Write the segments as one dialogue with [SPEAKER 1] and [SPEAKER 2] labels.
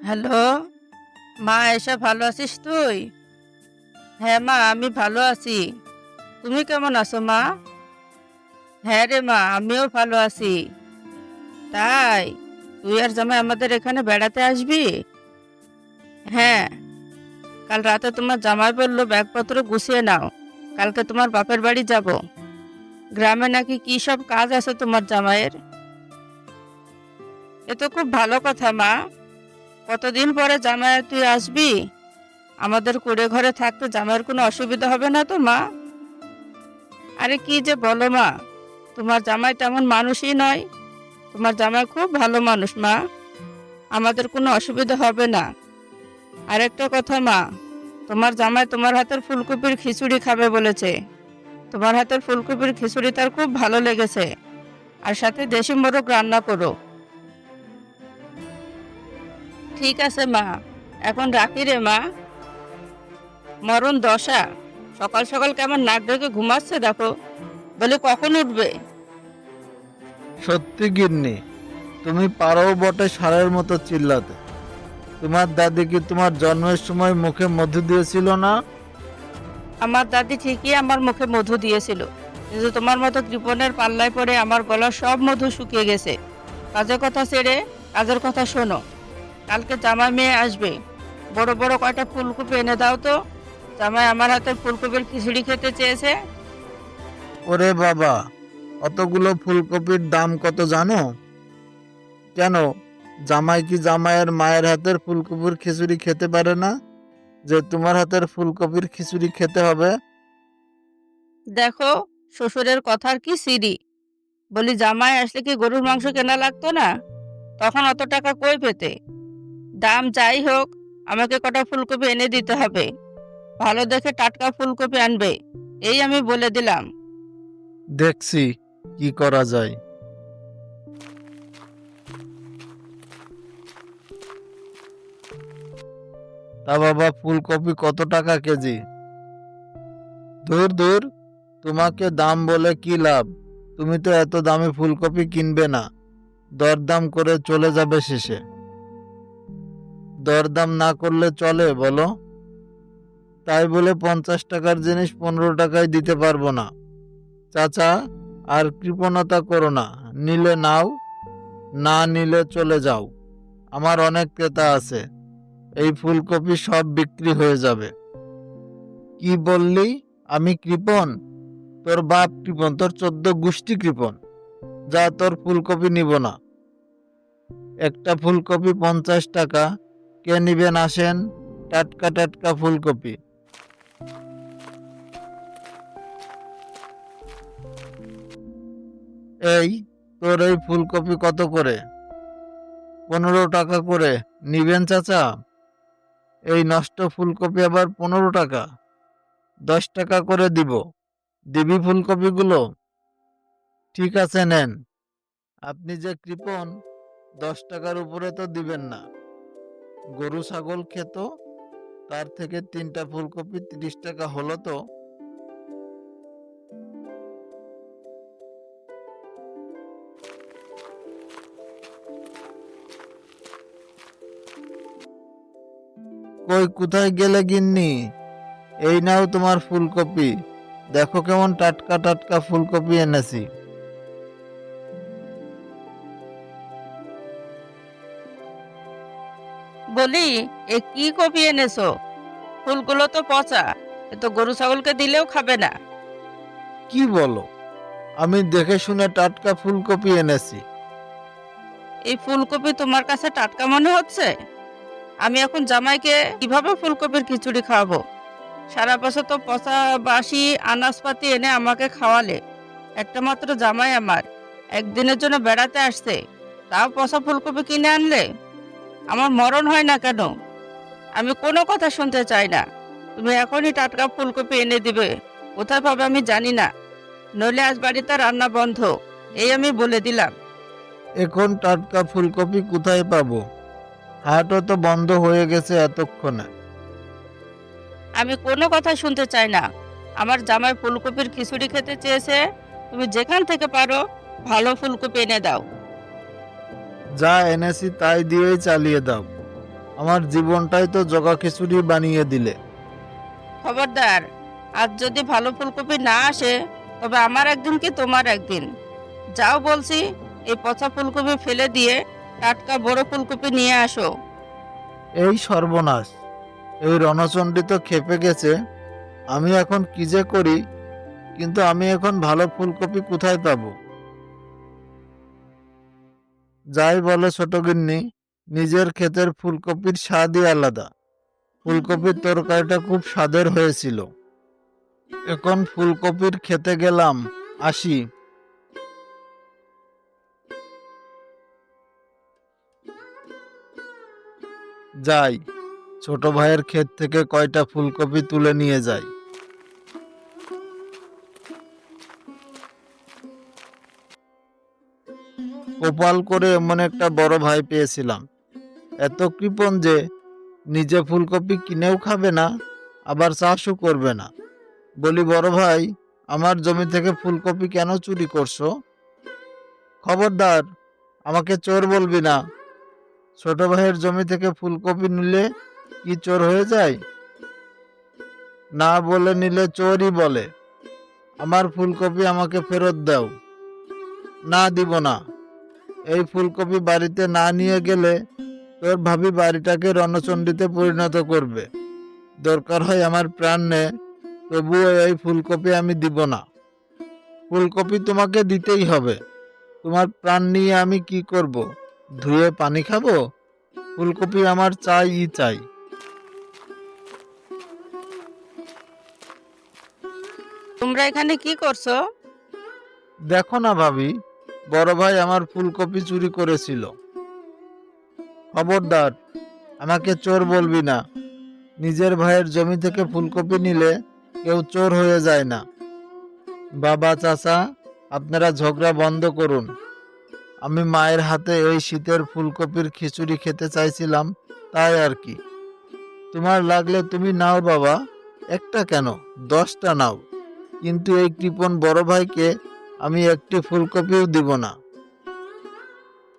[SPEAKER 1] Hello, মা এসে ভালো আছিস তুই? হ্যাঁ মা, আমি ভালো আছি। তুমি কেমন আছো মা? হ্যাঁ রে মা, আমিও ভালো আছি। তাই তুই আর জামাই আমাদের এখানে বেড়াতে আসবি? হ্যাঁ, কাল রাতে তোমার জামাই বললো ব্যাগপত্র গুছিয়ে নাও, কালকে তোমার বাপের বাড়ি যাব। গ্রামে নাকি কি সব কাজ আছে তোমার জামাইয়ের। এ তো খুব ভালো কথা মা। কতদিন পরে জামাই আর তুই আসবি। আমাদের কুড়ে ঘরে থাকতে জামাইয়ের কোনো অসুবিধা হবে না তো মা? আরে কি যে বলো মা, তোমার জামাই তেমন মানুষই নয়। তোমার জামাই খুব ভালো মানুষ মা, আমাদের কোনো অসুবিধা হবে না। আরেকটা কথা মা, তোমার জামাই তোমার হাতের ফুলকপির খিচুড়ি খাবে বলেছে। তোমার হাতের ফুলকপির খিচুড়ি তার খুব ভালো লেগেছে। আর সাথে দেশি মোরগ রান্না করো। ঠিক আছে মা, এখন রাখি রে মা। মরণ দশা, সকাল সকাল কেমন নাক ডেকে ঘুমাচ্ছে দেখো। বলে কখন উঠবে?
[SPEAKER 2] সত্যি গিন্নি, তুমি পারো বটে ষাঁড়ের মতো চিল্লাতে। তোমার দাদি কি তোমার জন্মের সময় মুখে মধু দিয়েছিল না?
[SPEAKER 1] আমার দাদি ঠিকই আমার মুখে মধু দিয়েছিল, কিন্তু তোমার মতো কৃপণের পাল্লায় পড়ে আমার গলার সব মধু শুকিয়ে গেছে। কাজের কথা ছেড়ে কাজের কথা শোনো। কালকে জামাই মেয়ে আসবে, বড় বড় কয়টা ফুলকপি এনে দাও তো। জামাই আমার হাতে ফুলকপির খিচুড়ি খেতে চেয়েছে।
[SPEAKER 2] ওরে বাবা, অতগুলো ফুলকপির দাম কত জানো? কেন, জামাই কি জামাইয়ের মায়ের হাতের ফুলকপির খিচুড়ি খেতে পারে না, যে তোমার হাতের ফুলকপির খিচুড়ি খেতে হবে?
[SPEAKER 1] দেখো, শ্বশুরের কথার কি সিরি। বলি জামাই আসলে কি গরুর মাংস কেনা লাগতো না? তখন অত টাকা কই পেতে? দাম যাই হোক, আমাকে কটা ফুলকপি এনে দিতে হবে। ভালো দেখে টাটকা ফুলকপি আনবে, এই আমি বলে দিলাম।
[SPEAKER 2] দেখছি কি করা যায়। তা বাবা, ফুলকপি কত টাকা কেজি? দূর দূর, তোমাকে দাম বলে কি লাভ? তুমি তো এত দামি ফুলকপি কিনবে না, দরদাম করে চলে যাবে শেষে। দরদাম না করলে চলে বলো? তাই বলে 50 টাকার জিনিস 15 টাকায় দিতে পারবো না। চাচা, আর কৃপণতা করো না, নিলে নাও, না নিলে চলে যাও। আমার অনেক ক্রেতা আছে, এই ফুলকপি সব বিক্রি হয়ে যাবে। কি বললি? আমি কৃপণ? তোর বাপ কৃপণ, তোর 14 গোষ্ঠী কৃপণ। যা, তোর ফুলকপি নিব না। একটা ফুলকপি 50 টাকা, কে নিবেন আসেন? টাটকা টাটকা ফুলকপি। এই, তোর এই ফুলকপি কত করে? 15 টাকা করে। নিবেন চাচা? এই নষ্ট ফুলকপি আবার 15 টাকা? 10 টাকা করে দিব। দিবি ফুলকপিগুলো? ঠিক আছে, নেন। আপনি যে কৃপণ, 10 টাকার উপরে তো দিবেন না। গরু ছাগল খেত, তার থেকে 3টা ফুলকপি 30 টাকা হলো তো। কই, কোথায় গেলে গিন্নি? এই নাও তোমার ফুলকপি। দেখো কেমন টাটকা টাটকা ফুলকপি এনেছি।
[SPEAKER 1] বলি, এ কি কপি এনেছো? ফুলগুলো তো পচা, এ তো গরু ছাগলকে দিলেও খাবে না।
[SPEAKER 2] কি বলো? আমি দেখে শুনে টাটকা ফুলকপি এনেছি।
[SPEAKER 1] এই ফুলকপি তোমার কাছে টাটকা মনে হচ্ছে? আমি এখন জামাইকে কিভাবে ফুলকপির খিচুড়ি খাওয়াবো? সারা বছর তো পচা বাসি আনাজপাতি এনে আমাকে খাওয়ালে। একটা মাত্র জামাই আমার, একদিনের জন্য বেড়াতে আসছে, তাও পচা ফুলকপি কিনে আনলে। আমার মরণ হয় না কেন? আমি কোনো কথা শুনতে চাই না। তুমি এখনই টাটকা ফুলকপি এনে দিবে। কোথায় পাবে আমি জানি না, নইলে আজ বাড়িতে রান্না বন্ধ, এই আমি বলে দিলাম।
[SPEAKER 2] এখন টাটকা ফুলকপি কোথায় পাবো? হাটও তো বন্ধ হয়ে গেছে এতক্ষণে।
[SPEAKER 1] আমি কোনো কথা শুনতে চাই না। আমার জামাই ফুলকপির খিচুড়ি খেতে চেয়েছে, তুমি যেখান থেকে পারো ভালো ফুলকপি এনে দাও।
[SPEAKER 2] যা এনেছি তাই দিয়েই চালিয়ে দাও। আমার জীবনটাই তো জগা খিচুড়ি বানিয়ে দিলে।
[SPEAKER 1] খবরদার, আজ যদি ভালো ফুলকপি না আসে তবে আমার একদিন কি তোমার একদিন। যাও বলছি, এই পচা ফুলকপি ফেলে দিয়ে টাটকা বড় ফুলকপি নিয়ে আসো।
[SPEAKER 2] এই সর্বনাশ, এই রণচণ্ডী তো খেপে গেছে। আমি এখন কি যে করি, কিন্তু আমি এখন ভালো ফুলকপি কোথায় পাবো? যাই বলে ছোট গিন্নি, নিজের ক্ষেতের ফুলকপির স্বাদই আলাদা। ফুলকপির তরকারিটা খুব স্বাদের হয়েছিল। এখন ফুলকপির খেতে গেলাম, আসি। যাই, ছোট ভাইয়ের ক্ষেত থেকে কয়টা ফুলকপি তুলে নিয়ে যাই। কপাল করে এমন একটা বড় ভাই পেয়েছিলাম, এত কৃপণ যে নিজে ফুলকপি কিনেও খাবে না, আবার চাষও করবে না। বলি, বড় ভাই, আমার জমি থেকে ফুলকপি কেন চুরি করছো? খবরদার, আমাকে চোর বলবি না। ছোট ভাইয়ের জমি থেকে ফুলকপি নিলে কি চোর হয়ে যায়? না বলে নিলে চোরই বলে। আমার ফুলকপি আমাকে ফেরত দাও। না, দিব না। এই ফুলকপি বাড়িতে না নিয়ে গেলে তোর ভাবি বাড়িটাকে রণচণ্ডীতে পরিণত করবে। দরকার হয় আমার প্রাণ নে, তবুও এই ফুলকপি আমি দিব না। ফুলকপি তোমাকে দিতেই হবে। তোমার প্রাণ নিয়ে আমি কি করব? ধুয়ে পানি খাবো? ফুলকপি আমার চাই চাই।
[SPEAKER 1] তোমরা এখানে কি করছো?
[SPEAKER 2] দেখো না ভাবি, বড় ভাই আমার ফুলকপি চুরি করেছিল। খবরদার, আমাকে চোর বলবি না। নিজের ভাইয়ের জমি থেকে ফুলকপি নিলে কেউ চোর হয়ে যায় না। বাবা, চাচা, আপনারা ঝগড়া বন্ধ করুন। আমি মায়ের হাতে এই শীতের ফুলকপির খিচুড়ি খেতে চাইছিলাম, তাই আর কি। তোমার লাগলে তুমি নাও বাবা, একটা কেন, 10টা নাও, কিন্তু এই কৃপণ বড় ভাইকে আমি একটি ফুলকপিও দিব না।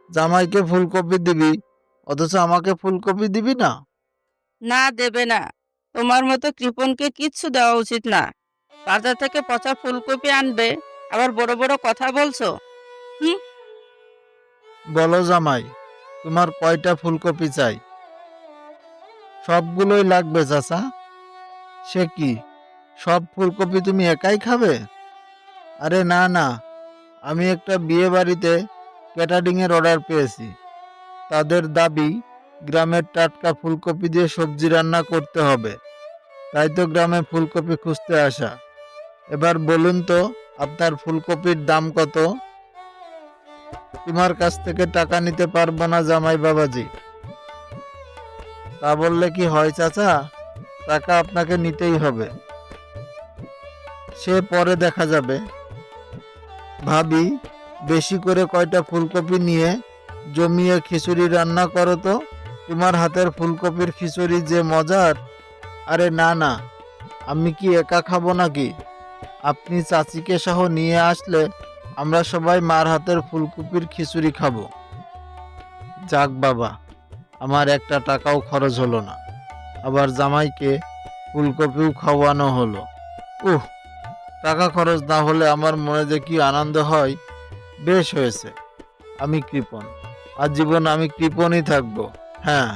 [SPEAKER 2] জামাইকে ফুলকপি দিবি, অথচ আমাকে ফুলকপি দিবি না?
[SPEAKER 1] না, দেবে না। তোমার মতো কৃপণকে কিচ্ছু দেওয়া উচিত না। বাজার থেকে পচা ফুলকপি আনবে, আবার বড় বড় কথা বলছো। হুম।
[SPEAKER 2] বলো জামাই, তোমার কয়টা ফুলকপি চাই? সবগুলোই লাগবে চাচা। সে কি, সব ফুলকপি তুমি একাই খাবে? আরে না না, আমি একটা বিয়ে বাড়িতে ক্যাটারিং এর অর্ডার পেয়েছি। তাদের দাবি গ্রামের টাটকা ফুলকপি দিয়ে সবজি রান্না করতে হবে। তাই তো গ্রামে ফুলকপি খুঁজতে আসা। এবার বলুন তো, আপনার ফুলকপির দাম কত? তোমার কাছ থেকে টাকা নিতে পারবো না জামাই বাবাজি। তা বললে কি হয় চাচা? টাকা আপনাকে নিতেই হবে। সে পরে দেখা যাবে। ভাবি, বেশি করে কয়টা ফুলকপি নিয়ে জমিয়ে খিচুড়ি রান্না করো তো। তোমার হাতের ফুলকপির খিচুড়ি যে মজার। আরে না না, আমি কি একা খাবো নাকি? আপনি চাচিকে সহ নিয়ে আসলে আমরা সবাই মার হাতের ফুলকপির খিচুড়ি খাবো। যাক বাবা, আমার একটা টাকাও খরচ হলো না, আবার জামাইকে ফুলকপিও খাওয়ানো হলো। উহ, টাকা খরচ না হলে আমার মনে যে কি আনন্দ হয়। বেশ হয়েছে, আমি কৃপণ, আজীবন আমি কৃপণই থাকবো। হ্যাঁ।